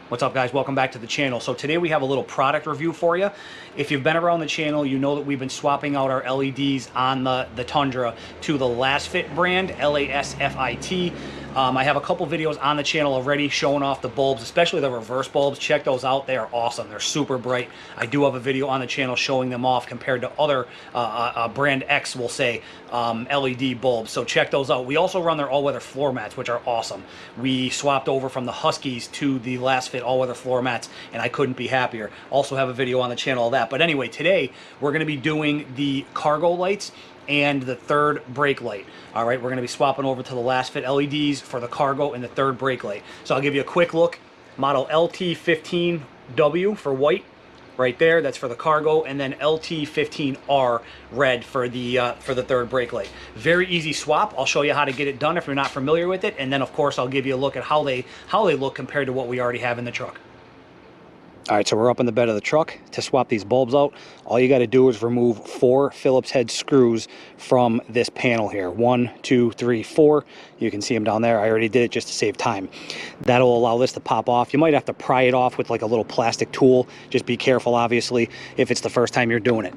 What's up, guys? Welcome back to the channel. So today we have a little product review for you. If you've been around the channel, you know that we've been swapping out our LEDs on the Tundra to the LASFIT brand, LASFIT. I have a couple videos on the channel already showing off the bulbs, especially the reverse bulbs. Check those out. They are awesome. They're super bright. I do have a video on the channel showing them off compared to other brand X, we'll say, LED bulbs. So check those out. We also run their all-weather floor mats, which are awesome. We swapped over from the Huskies to the LASFIT all-weather floor mats, and I couldn't be happier. Also have a video on the channel of that. But anyway, today we're going to be doing the cargo lights and the third brake light. All right, we're going to be swapping over to the LASFIT LEDs for the cargo and the third brake light. So I'll give you a quick look. Model LT15W for white right there, that's for the cargo, and then LT15R red for the third brake light. Very easy swap. I'll show you how to get it done if you're not familiar with it, and then of course I'll give you a look at how they look compared to what we already have in the truck. All right, so we're up in the bed of the truck to swap these bulbs out. All you got to do is remove 4 Phillips head screws from this panel here. 1, 2, 3, 4. You can see them down there. I already did it just to save time. That'll allow this to pop off. You might have to pry it off with like a little plastic tool. Just be careful, obviously, if it's the first time you're doing it.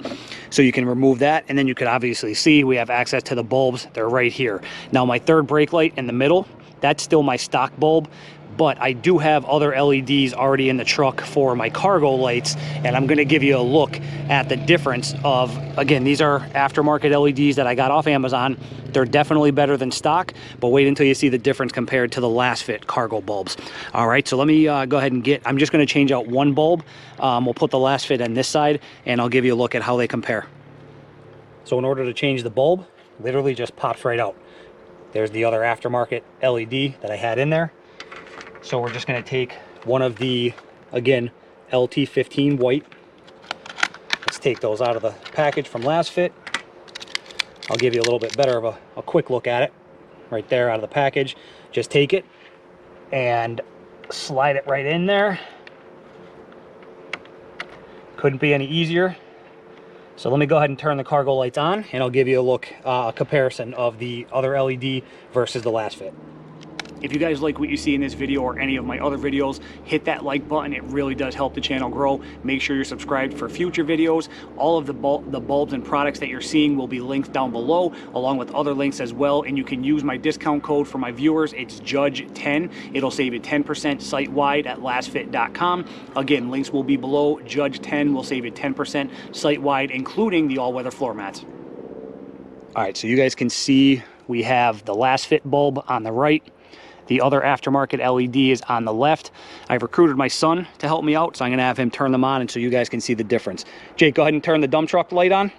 So you can remove that, and then you could obviously see we have access to the bulbs. They're right here. Now my third brake light in the middle, that's still my stock bulb, but I do have other LEDs already in the truck for my cargo lights, and I'm going to give you a look at the difference of, again, these are aftermarket LEDs that I got off Amazon. They're definitely better than stock, but wait until you see the difference compared to the LASFIT cargo bulbs. All right, so let me go ahead and I'm just going to change out one bulb. We'll put the LASFIT on this side, and I'll give you a look at how they compare. So in order to change the bulb, literally just pops right out. There's the other aftermarket LED that I had in there. So we're just going to take one of the, again, LT15 white. Let's take those out of the package from LASFIT. I'll give you a little bit better of a quick look at it. Right there out of the package. Just take it and slide it right in there. Couldn't be any easier. So let me go ahead and turn the cargo lights on, and I'll give you a look, a comparison of the other LED versus the LASFIT. If you guys like what you see in this video or any of my other videos, hit that like button. It really does help the channel grow. Make sure you're subscribed for future videos. All of the bulbs and products that you're seeing will be linked down below, along with other links as well. And you can use my discount code for my viewers. It's Judge10. It'll save you 10% site-wide at lasfit.com. Again, links will be below. Judge10 will save you 10% site-wide, including the all-weather floor mats. All right, so you guys can see we have the LASFIT bulb on the right. The other aftermarket LED is on the left. I've recruited my son to help me out, so I'm going to have him turn them on, and so you guys can see the difference. Jake, go ahead and turn the dump truck light on.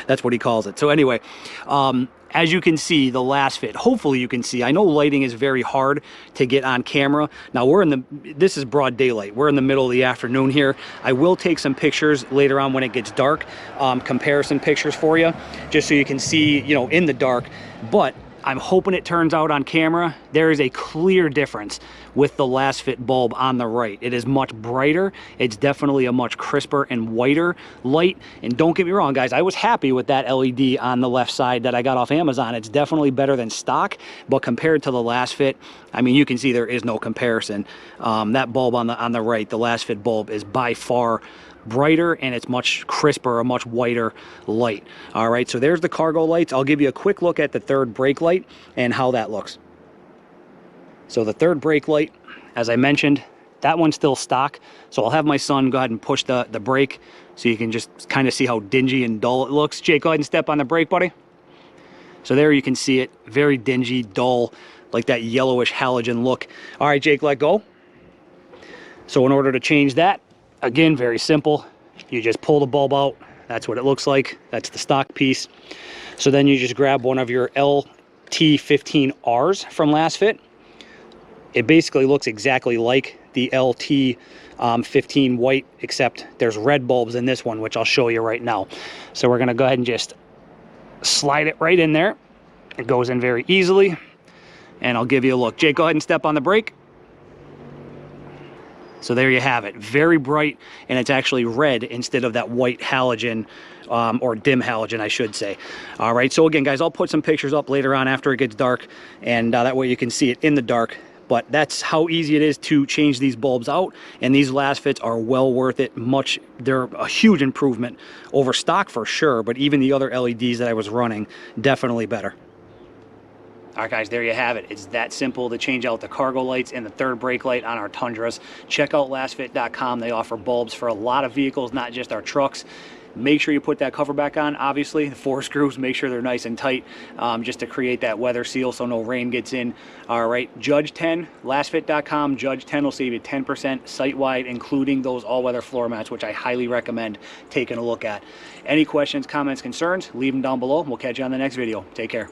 That's what he calls it. So anyway, as you can see, the LASFIT, hopefully you can see, I know lighting is very hard to get on camera. Now this is broad daylight. We're in the middle of the afternoon here. I will take some pictures later on when it gets dark, comparison pictures for you, just so you can see, you know, in the dark. But I'm hoping it turns out on camera. There is a clear difference with the LASFIT bulb on the right. It is much brighter. It's definitely a much crisper and whiter light. And don't get me wrong, guys, I was happy with that LED on the left side that I got off Amazon. It's definitely better than stock, but compared to the LASFIT, I mean, you can see there is no comparison. That bulb on the right, the LASFIT bulb, is by far brighter, and it's much crisper, a much whiter light. All right, so there's the cargo lights. I'll give you a quick look at the third brake light and how that looks. So the third brake light, as I mentioned, that one's still stock. So I'll have my son go ahead and push the brake so you can just kind of see how dingy and dull it looks. Jake, go ahead and step on the brake, buddy. So there you can see it, very dingy, dull, like that yellowish halogen look. All right, Jake, let go. So in order to change that, again, very simple. You just pull the bulb out. That's what it looks like. That's the stock piece. So then you just grab one of your LT15Rs from LASFIT. It basically looks exactly like the LT15 white, except there's red bulbs in this one, which I'll show you right now. So we're going to go ahead and just slide it right in there. It goes in very easily, and I'll give you a look. Jake, go ahead and step on the brake. So there you have it, very bright, and it's actually red instead of that white halogen, or dim halogen, I should say. All right, so again, guys, I'll put some pictures up later on after it gets dark, and that way you can see it in the dark. But that's how easy it is to change these bulbs out, and these LASFITs are well worth it. They're a huge improvement over stock for sure, but even the other LEDs that I was running, definitely better. All right, guys, there you have it. It's that simple to change out the cargo lights and the third brake light on our Tundras. Check out LASFIT.com. They offer bulbs for a lot of vehicles, not just our trucks. Make sure you put that cover back on, obviously. The 4 screws, make sure they're nice and tight, just to create that weather seal so no rain gets in. All right, Judge 10, LASFIT.com. Judge 10 will save you 10% site-wide, including those all-weather floor mats, which I highly recommend taking a look at. Any questions, comments, concerns, leave them down below. We'll catch you on the next video. Take care.